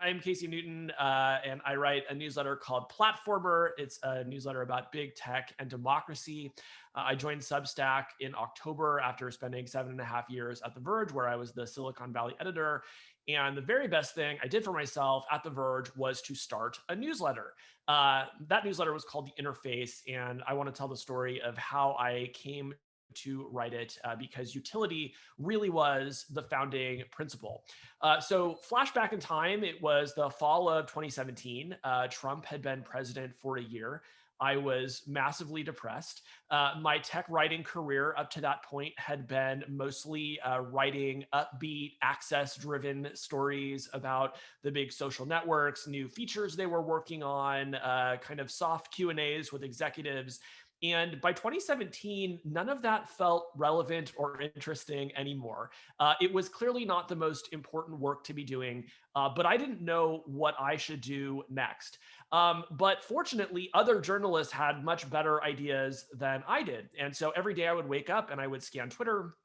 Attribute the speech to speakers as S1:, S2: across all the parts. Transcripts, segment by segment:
S1: I'm Casey Newton, and I write a newsletter called Platformer. It's a newsletter about big tech and democracy. I joined Substack in October after spending 7.5 years at The Verge, where I was the Silicon Valley editor. And the very best thing I did for myself at The Verge was to start a newsletter. That newsletter was called The Interface, and I want to tell the story of how I came to write it because utility really was the founding principle. So, flashback in time, it was the fall of 2017. Trump had been president for a year. I was massively depressed. My tech writing career up to that point had been mostly writing upbeat, access-driven stories about the big social networks, new features they were working on, kind of soft Q&As with executives. And by 2017, none of that felt relevant or interesting anymore. It was clearly not the most important work to be doing, but I didn't know what I should do next. But fortunately, other journalists had much better ideas than I did. And so every day I would wake up and I would scan Twitter,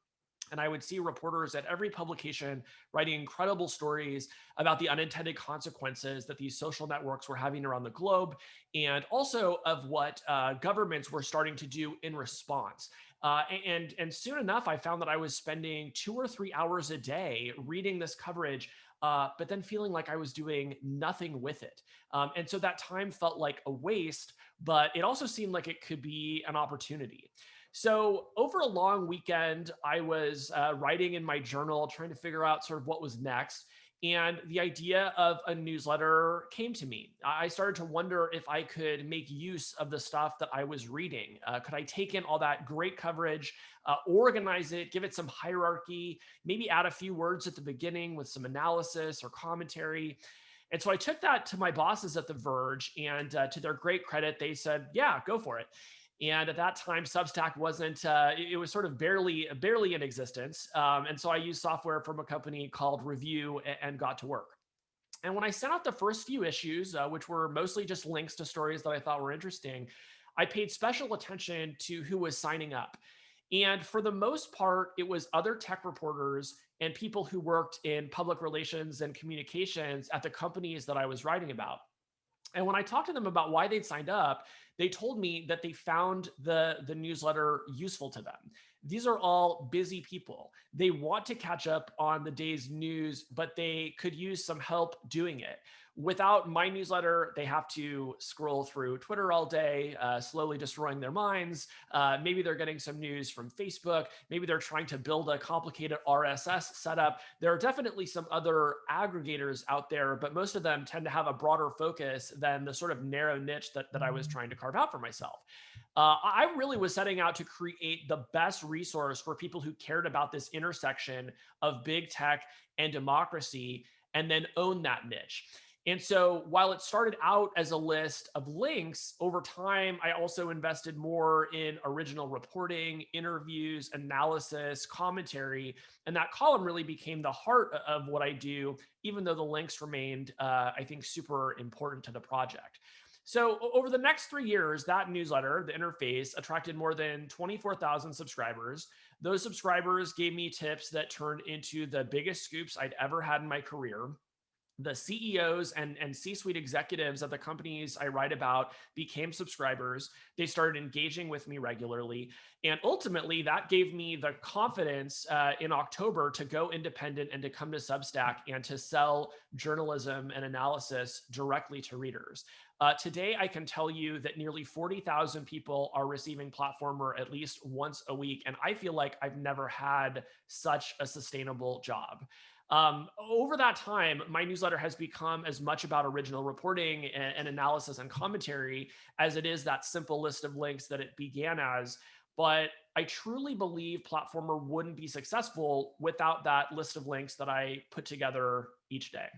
S1: and I would see reporters at every publication writing incredible stories about the unintended consequences that these social networks were having around the globe, and also of what governments were starting to do in response. And soon enough, I found that I was spending 2 or 3 hours a day reading this coverage, but then feeling like I was doing nothing with it. And so that time felt like a waste, but it also seemed like it could be an opportunity. So over a long weekend, I was writing in my journal, trying to figure out sort of what was next. And the idea of a newsletter came to me. I started to wonder if I could make use of the stuff that I was reading. Could I take in all that great coverage, organize it, give it some hierarchy, maybe add a few words at the beginning with some analysis or commentary? And so I took that to my bosses at The Verge, and to their great credit, they said, "Yeah, go for it." And at that time, Substack wasn't, it was sort of barely in existence. And so I used software from a company called Review and got to work. And when I sent out the first few issues, which were mostly just links to stories that I thought were interesting, I paid special attention to who was signing up. And for the most part, it was other tech reporters and people who worked in public relations and communications at the companies that I was writing about. And when I talked to them about why they'd signed up, they told me that they found the newsletter useful to them. These are all busy people. They want to catch up on the day's news, but they could use some help doing it. Without my newsletter, they have to scroll through Twitter all day, slowly destroying their minds. Maybe they're getting some news from Facebook. Maybe they're trying to build a complicated RSS setup. There are definitely some other aggregators out there, but most of them tend to have a broader focus than the sort of narrow niche that I was trying to carve out for myself. I really was setting out to create the best resource for people who cared about this intersection of big tech and democracy, and then own that niche. And so while it started out as a list of links, over time, I also invested more in original reporting, interviews, analysis, commentary. And that column really became the heart of what I do, even though the links remained, I think, super important to the project. So over the next 3 years, that newsletter, the interface, attracted more than 24,000 subscribers. Those subscribers gave me tips that turned into the biggest scoops I'd ever had in my career. The CEOs and C-suite executives of the companies I write about became subscribers. They started engaging with me regularly. And ultimately, that gave me the confidence in October to go independent and to come to Substack and to sell journalism and analysis directly to readers. Today, I can tell you that nearly 40,000 people are receiving Platformer at least once a week. And I feel like I've never had such a sustainable job. Over that time, my newsletter has become as much about original reporting and analysis and commentary as it is that simple list of links that it began as. But I truly believe Platformer wouldn't be successful without that list of links that I put together each day.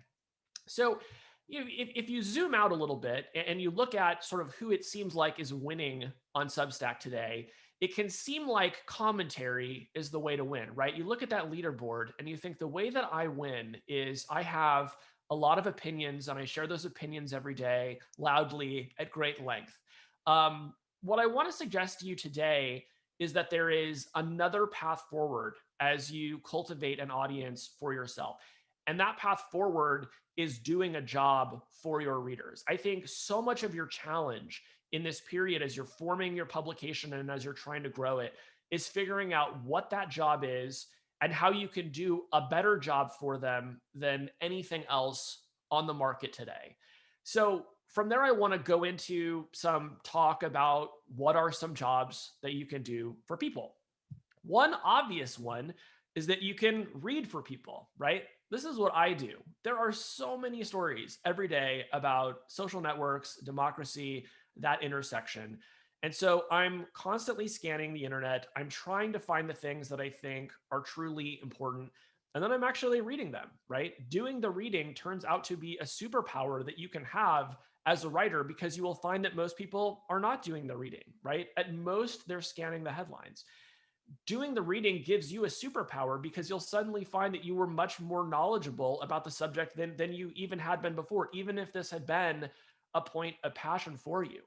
S1: So, if you zoom out a little bit and you look at sort of who it seems like is winning on Substack today, it can seem like commentary is the way to win, right? You look at that leaderboard and you think the way that I win is I have a lot of opinions and I share those opinions every day loudly at great length. What I want to suggest to you today is that there is another path forward as you cultivate an audience for yourself. And that path forward is doing a job for your readers. I think so much of your challenge in this period as you're forming your publication and as you're trying to grow it is figuring out what that job is and how you can do a better job for them than anything else on the market today. So from there, I want to go into some talk about what are some jobs that you can do for people. One obvious one is that you can read for people, right? This is what I do. There are so many stories every day about social networks, democracy, that intersection. And so I'm constantly scanning the internet. I'm trying to find the things that I think are truly important. And then I'm actually reading them, right? Doing the reading turns out to be a superpower that you can have as a writer because you will find that most people are not doing the reading, right? At most, they're scanning the headlines. Doing the reading gives you a superpower because you'll suddenly find that you were much more knowledgeable about the subject than you even had been before, even if this had been a point of passion for you.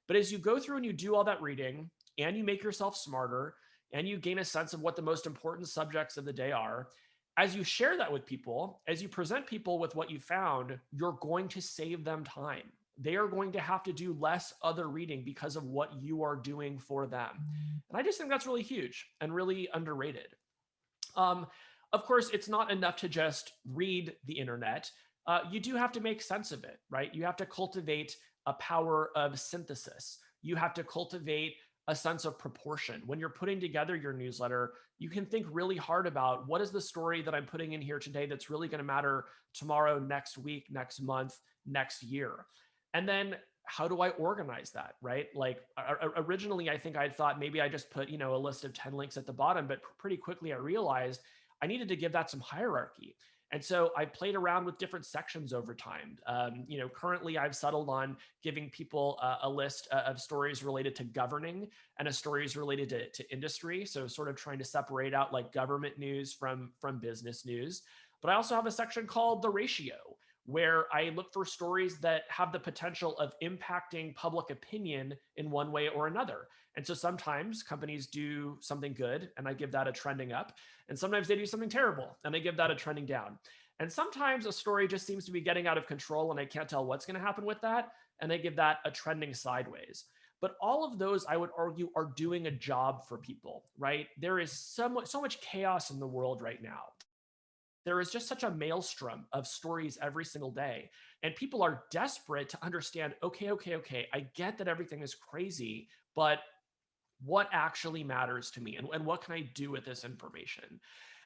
S1: But as you go through and you do all that reading and you make yourself smarter and you gain a sense of what the most important subjects of the day are, as you share that with people, as you present people with what you found, you're going to save them time. They are going to have to do less other reading because of what you are doing for them. And I just think that's really huge and really underrated. Um, of course, it's not enough to just read the internet. You do have to make sense of it, right? You have to cultivate a power of synthesis. You have to cultivate a sense of proportion. When you're putting together your newsletter, you can think really hard about what is the story that I'm putting in here today that's really going to matter tomorrow, next week, next month, next year. And then how do I organize that, right? Like originally, I think I thought maybe I just put, a list of 10 links at the bottom, but pretty quickly I realized I needed to give that some hierarchy. And so I played around with different sections over time. Currently I've settled on giving people a list of stories related to governing and a stories related to industry. So sort of trying to separate out like government news from business news. But I also have a section called The Ratio, where I look for stories that have the potential of impacting public opinion in one way or another. And so sometimes companies do something good and I give that a trending up. And sometimes they do something terrible and I give that a trending down. And sometimes a story just seems to be getting out of control and I can't tell what's going to happen with that. And I give that a trending sideways. But all of those, I would argue, are doing a job for people, right? There is so much chaos in the world right now. There is just such a maelstrom of stories every single day. And people are desperate to understand, okay, I get that everything is crazy, but what actually matters to me and what can I do with this information?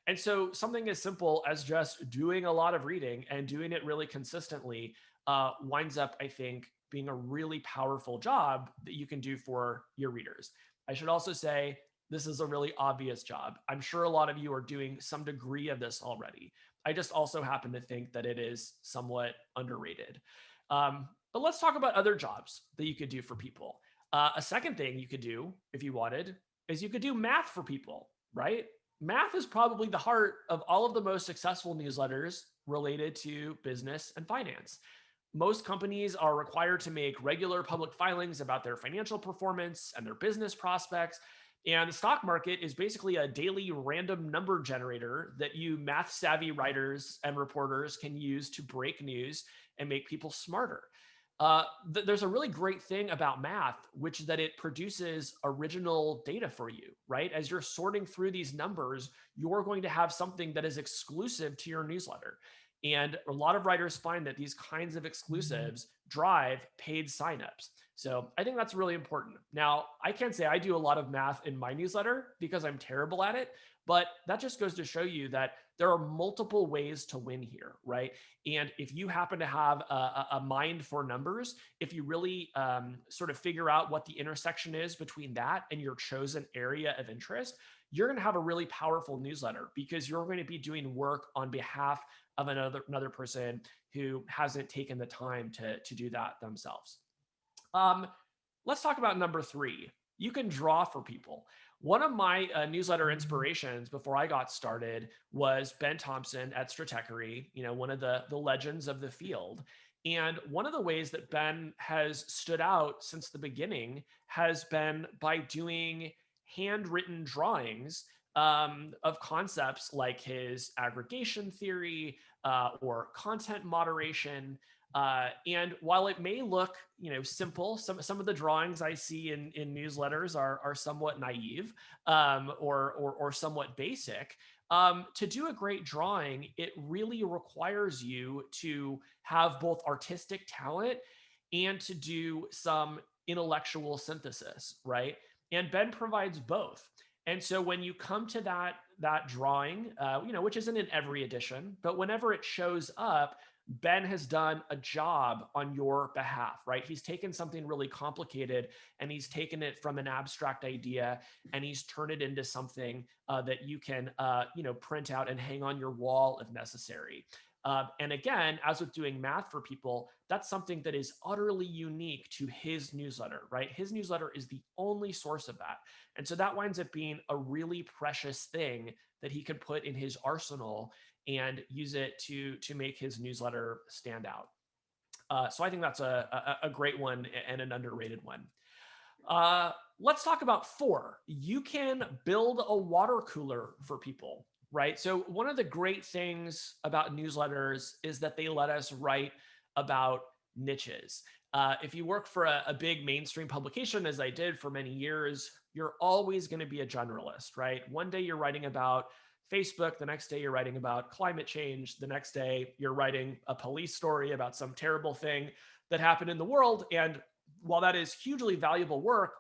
S1: And so something as simple as just doing a lot of reading and doing it really consistently winds up, I think, being a really powerful job that you can do for your readers. I should also say, this is a really obvious job. I'm sure a lot of you are doing some degree of this already. I just also happen to think that it is somewhat underrated. But let's talk about other jobs that you could do for people. A second thing you could do if you wanted is you could do math for people, right? Math is probably the heart of all of the most successful newsletters related to business and finance. Most companies are required to make regular public filings about their financial performance and their business prospects. And the stock market is basically a daily random number generator that you math savvy writers and reporters can use to break news and make people smarter. There's a really great thing about math, which is that it produces original data for you, right? As you're sorting through these numbers, you're going to have something that is exclusive to your newsletter. And a lot of writers find that these kinds of exclusives drive paid signups. So I think that's really important. Now, I can't say I do a lot of math in my newsletter because I'm terrible at it, but that just goes to show you that there are multiple ways to win here, right? And if you happen to have a mind for numbers, if you really sort of figure out what the intersection is between that and your chosen area of interest, you're going to have a really powerful newsletter because you're going to be doing work on behalf of another person who hasn't taken the time to do that themselves. Let's talk about number 3. You can draw for people. One of my newsletter inspirations before I got started was Ben Thompson at Stratechery, one of the legends of the field. And one of the ways that Ben has stood out since the beginning has been by doing handwritten drawings of concepts like his aggregation theory or content moderation. And while it may look, simple, some of the drawings I see in newsletters are somewhat naive or somewhat basic. To do a great drawing, it really requires you to have both artistic talent and to do some intellectual synthesis, right? And Ben provides both. And so when you come to that drawing, which isn't in every edition, but whenever it shows up, Ben has done a job on your behalf, right? He's taken something really complicated and he's taken it from an abstract idea and he's turned it into something that you can, print out and hang on your wall if necessary. And again, as with doing math for people, that's something that is utterly unique to his newsletter, right? His newsletter is the only source of that. And so that winds up being a really precious thing that he could put in his arsenal and use it to make his newsletter stand out. So I think that's a great one and an underrated one. Let's talk about 4. You can build a water cooler for people, right? So one of the great things about newsletters is that they let us write about niches. If you work for a big mainstream publication, as I did for many years, you're always going to be a generalist, right? One day you're writing about Facebook, the next day you're writing about climate change, the next day you're writing a police story about some terrible thing that happened in the world. And while that is hugely valuable work,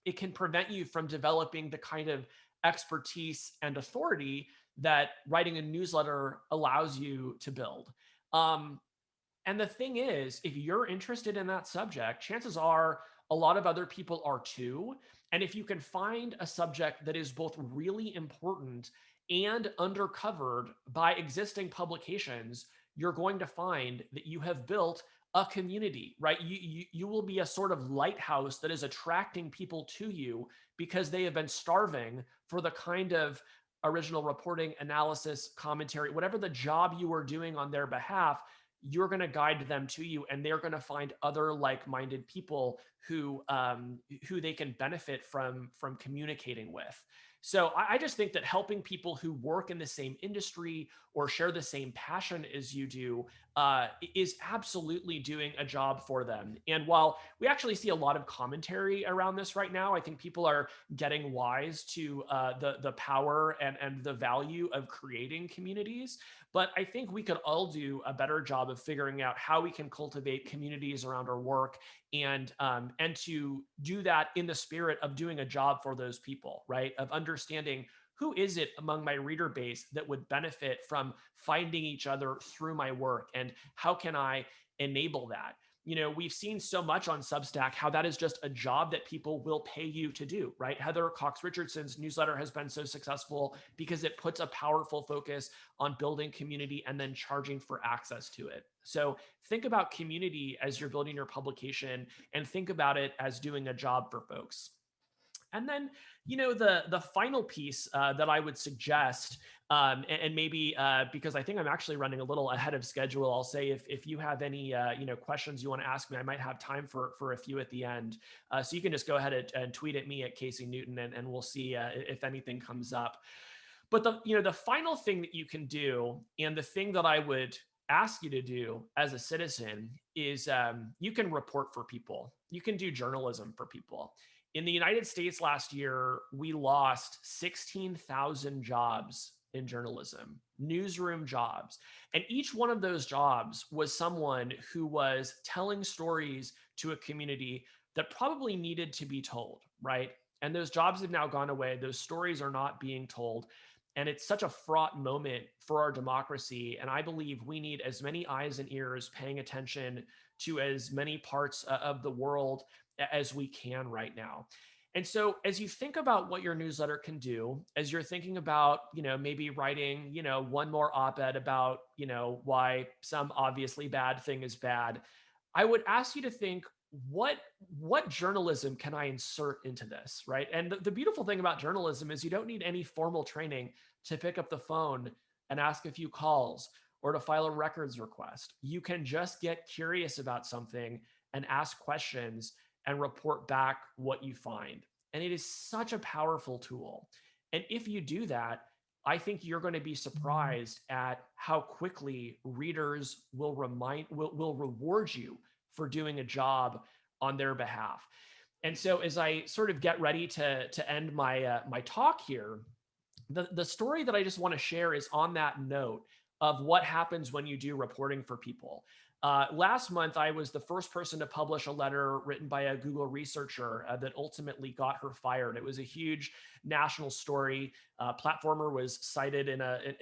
S1: it can prevent you from developing the kind of expertise and authority that writing a newsletter allows you to build. And the thing is, if you're interested in that subject, chances are a lot of other people are too. And if you can find a subject that is both really important and undercovered by existing publications, you're going to find that you have built a community, right? You will be a sort of lighthouse that is attracting people to you because they have been starving for the kind of original reporting, analysis, commentary, whatever the job you are doing on their behalf. You're going to guide them to you, and they're going to find other like-minded people who they can benefit from communicating with. So I just think that helping people who work in the same industry or share the same passion as you do is absolutely doing a job for them. And while we actually see a lot of commentary around this right now, I think people are getting wise to the power and the value of creating communities. But I think we could all do a better job of figuring out how we can cultivate communities around our work and to do that in the spirit of doing a job for those people, right? Of understanding who is it among my reader base that would benefit from finding each other through my work, and how can I enable that? We've seen so much on Substack how that is just a job that people will pay you to do, right? Heather Cox Richardson's newsletter has been so successful because it puts a powerful focus on building community and then charging for access to it. So think about community as you're building your publication, and think about it as doing a job for folks. And then, the final piece that I would suggest, and maybe because I think I'm actually running a little ahead of schedule, I'll say if you have any questions you want to ask me, I might have time for a few at the end. So you can just go ahead and tweet at me at Casey Newton, and we'll see if anything comes up. But the final thing that you can do, and the thing that I would ask you to do as a citizen, is you can report for people. You can do journalism for people. In the United States last year, we lost 16,000 jobs in journalism, newsroom jobs. And each one of those jobs was someone who was telling stories to a community that probably needed to be told, right? And those jobs have now gone away. Those stories are not being told. And it's such a fraught moment for our democracy. And I believe we need as many eyes and ears paying attention to as many parts of the world as we can right now. And so as you think about what your newsletter can do, as you're thinking about, maybe writing, one more op-ed about, why some obviously bad thing is bad, I would ask you to think, what journalism can I insert into this, right? And the beautiful thing about journalism is you don't need any formal training to pick up the phone and ask a few calls or to file a records request. You can just get curious about something and ask questions and report back what you find. And it is such a powerful tool. And if you do that, I think you're going to be surprised at how quickly readers will reward you for doing a job on their behalf. And so as I sort of get ready to end my talk here, the story that I just want to share is on that note of what happens when you do reporting for people. Last month, I was the first person to publish a letter written by a Google researcher that ultimately got her fired. It was a huge national story. Platformer was cited in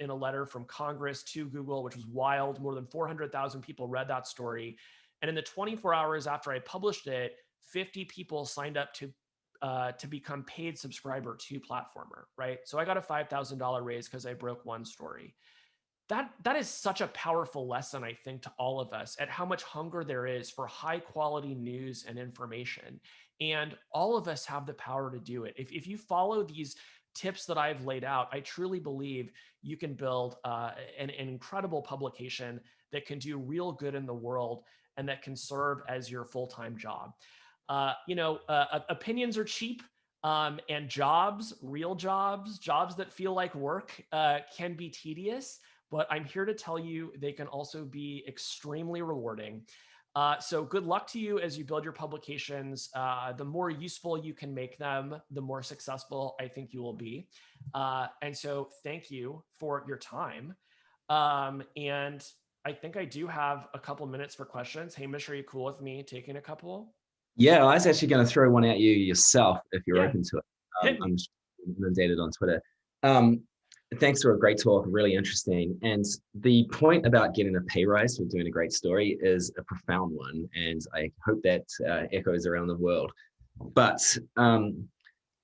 S1: a letter from Congress to Google, which was wild. More than 400,000 people read that story. And in the 24 hours after I published it, 50 people signed up to become paid subscriber to Platformer, right? So I got a $5,000 raise because I broke one story. That is such a powerful lesson, I think, to all of us at how much hunger there is for high quality news and information. And all of us have the power to do it. If you follow these tips that I've laid out, I truly believe you can build an incredible publication that can do real good in the world and that can serve as your full-time job. Opinions are cheap. And jobs, real jobs that feel like work, can be tedious, but I'm here to tell you they can also be extremely rewarding. So good luck to you as you build your publications. The more useful you can make them, the more successful I think you will be. And so thank you for your time. And I think I do have a couple minutes for questions. Hamish, are you cool with me taking a couple?
S2: Yeah, I was actually going to throw one at you yourself if you're open to it.
S1: Hit me.
S2: I'm inundated on Twitter. Thanks for a great talk, really interesting. And the point about getting a pay rise for doing a great story is a profound one, and I hope that echoes around the world. But in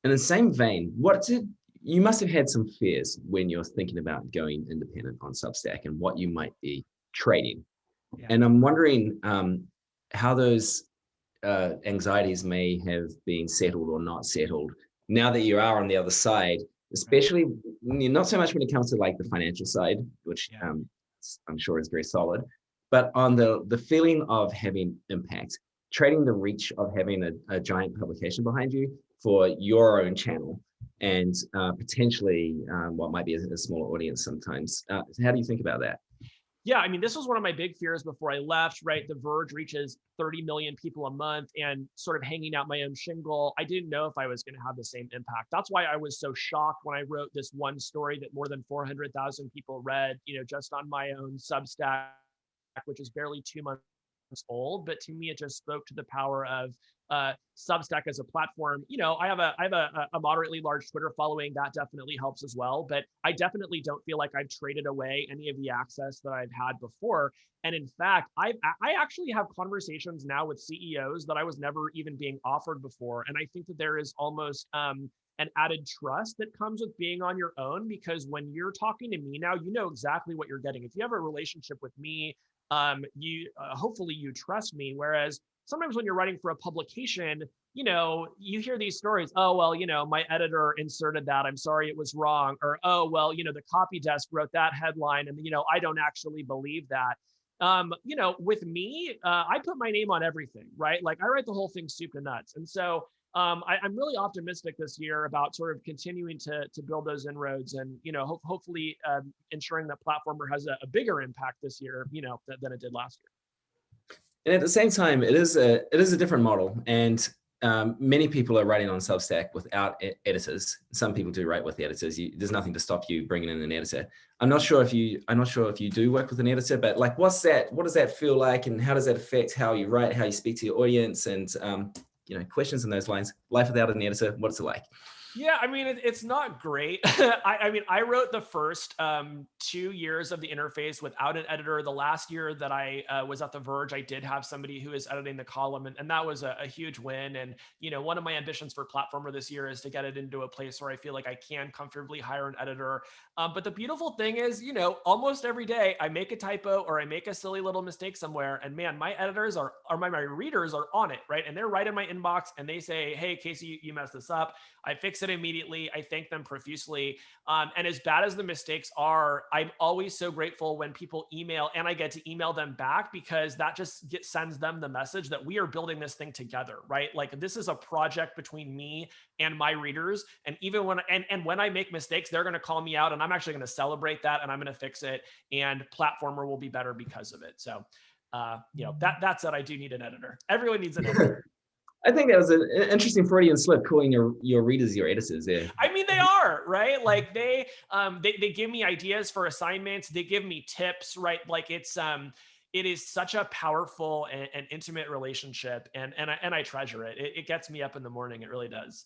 S2: the same vein, you must have had some fears when you're thinking about going independent on Substack and what you might be trading.
S1: Yeah.
S2: And I'm wondering how those anxieties may have been settled or not settled now that you are on the other side, especially not so much when it comes to like the financial side, which I'm sure is very solid, but on the feeling of having impact, trading the reach of having a giant publication behind you for your own channel and potentially what might be a smaller audience sometimes. How do you think about that?
S1: Yeah, I mean, this was one of my big fears before I left, right? The Verge reaches 30 million people a month, and sort of hanging out my own shingle, I didn't know if I was going to have the same impact. That's why I was so shocked when I wrote this one story that more than 400,000 people read, just on my own Substack, which is barely 2 months old. But to me, it just spoke to the power of Substack as a platform. I have a moderately large Twitter following. That definitely helps as well. But I definitely don't feel like I've traded away any of the access that I've had before. And in fact, I actually have conversations now with CEOs that I was never even being offered before. And I think that there is almost an added trust that comes with being on your own, because when you're talking to me now, you know exactly what you're getting. If you have a relationship with me, you hopefully you trust me. Whereas sometimes when you're writing for a publication, you hear these stories. Oh, well, my editor inserted that. I'm sorry, it was wrong. Or, oh, well, the copy desk wrote that headline, and I don't actually believe that. With me, I put my name on everything, right? Like I write the whole thing soup to nuts. And so I'm really optimistic this year about sort of continuing to build those inroads, and hopefully ensuring that Platformer has a bigger impact this year, than it did last year.
S2: And at the same time, it is a different model, and many people are writing on Substack without editors. Some people do write with the editors. There's nothing to stop you bringing in an editor. I'm not sure if you do work with an editor, but like, what does that feel like, and how does that affect how you write, how you speak to your audience, and questions in those lines? Life without an editor, what's it like?
S1: Yeah, I mean, it's not great. I mean, I wrote the first 2 years of the interface without an editor. The last year that I was at The Verge, I did have somebody who was editing the column, and that was a huge win. And, one of my ambitions for Platformer this year is to get it into a place where I feel like I can comfortably hire an editor. But the beautiful thing is, almost every day I make a typo or I make a silly little mistake somewhere, and man, my editors or my readers are on it, right? And they're right in my inbox, and they say, hey, Casey, you messed this up. I fixed fix it immediately. I thank them profusely. And as bad as the mistakes are, I'm always so grateful when people email and I get to email them back, because that just sends them the message that we are building this thing together, right? Like, this is a project between me and my readers. And even when I make mistakes, they're going to call me out, and I'm actually going to celebrate that, and I'm going to fix it. And Platformer will be better because of it. So, that said, I do need an editor. Everyone needs an editor.
S2: I think that was an interesting Freudian slip, calling your readers your editors there.
S1: I mean, they are, right? Like, they give me ideas for assignments. They give me tips, right? Like, it is such a powerful and intimate relationship, and I treasure it. It gets me up in the morning. It really does.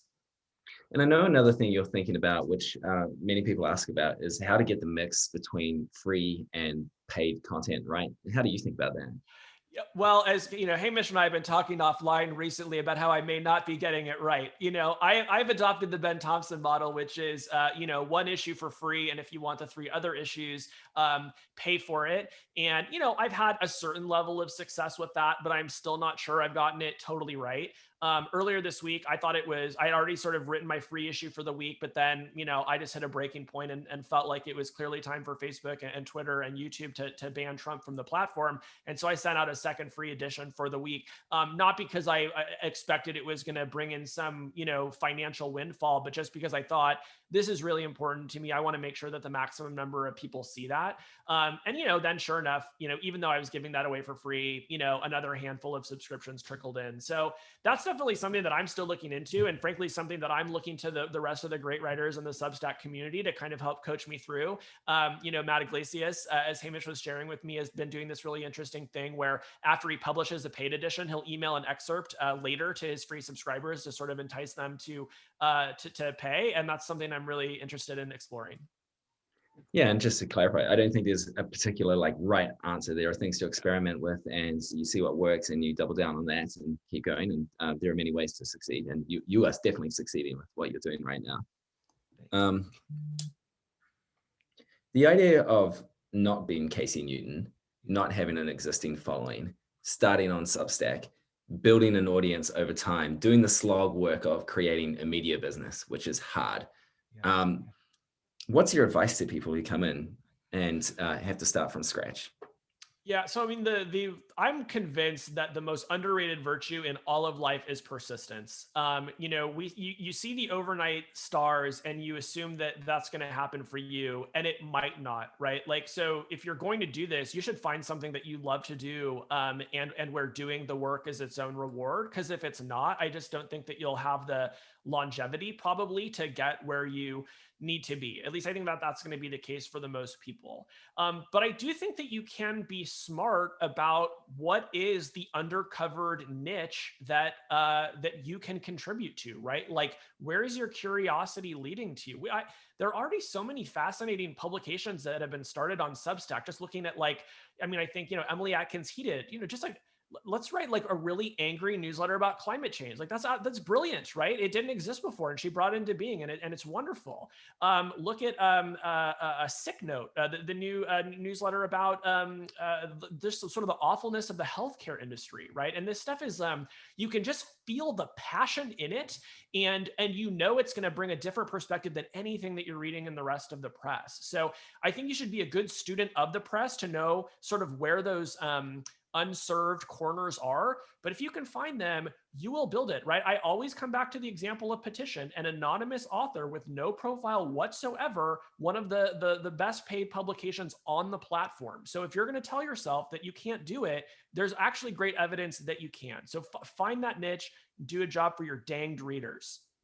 S2: And I know another thing you're thinking about, which many people ask about, is how to get the mix between free and paid content, right? How do you think about that?
S1: Yeah, well, as you know, Hamish and I have been talking offline recently about how I may not be getting it right. I've adopted the Ben Thompson model, which is, one issue for free, and if you want the 3 other issues, pay for it. And I've had a certain level of success with that, but I'm still not sure I've gotten it totally right. Earlier this week, I had already sort of written my free issue for the week, but then, I just hit a breaking point and felt like it was clearly time for Facebook and Twitter and YouTube to ban Trump from the platform. And so I sent out a second free edition for the week, not because I expected it was going to bring in some, financial windfall, but just because I thought this is really important to me. I want to make sure that the maximum number of people see that. Then sure enough, even though I was giving that away for free, another handful of subscriptions trickled in. So that's definitely something that I'm still looking into, and frankly, something that I'm looking to the rest of the great writers in the Substack community to kind of help coach me through. Matt Iglesias, as Hamish was sharing with me, has been doing this really interesting thing where after he publishes a paid edition, he'll email an excerpt later to his free subscribers to sort of entice them to pay, and that's something I'm really interested in exploring.
S2: Yeah, and just to clarify, I don't think there's a particular right answer. There are things to experiment with, and you see what works, and you double down on that and keep going. And there are many ways to succeed, and you are definitely succeeding with what you're doing right now. The idea of not being Casey Newton, not having an existing following, starting on Substack, building an audience over time, doing the slog work of creating a media business, which is hard. Yeah. What's your advice to people who come in and have to start from scratch?
S1: Yeah, so I mean, I'm convinced that the most underrated virtue in all of life is persistence. You see the overnight stars, and you assume that that's going to happen for you, and it might not, right? Like, so if you're going to do this, you should find something that you love to do, and where doing the work is its own reward. Because if it's not, I just don't think that you'll have the longevity probably to get where you need to be. At least I think that that's going to be the case for the most people. But I do think that you can be smart about what is the undercovered niche that you can contribute to, right? Like, where is your curiosity leading to? There are already so many fascinating publications that have been started on Substack. Just looking at I think Emily Atkins Heated, just like, let's write like a really angry newsletter about climate change. Like, that's brilliant, right? It didn't exist before, and she brought it into being, and it's wonderful. Look at a Sick Note, the new newsletter about this sort of the awfulness of the healthcare industry, right? And this stuff is you can just feel the passion in it, and it's going to bring a different perspective than anything that you're reading in the rest of the press. So I think you should be a good student of the press to know sort of where those unserved corners are. But if you can find them, you will build it, right? I always come back to the example of Petition, an anonymous author with no profile whatsoever, one of the best paid publications on the platform. So if you're going to tell yourself that you can't do it, there's actually great evidence that you can. So find that niche, do a job for your danged readers.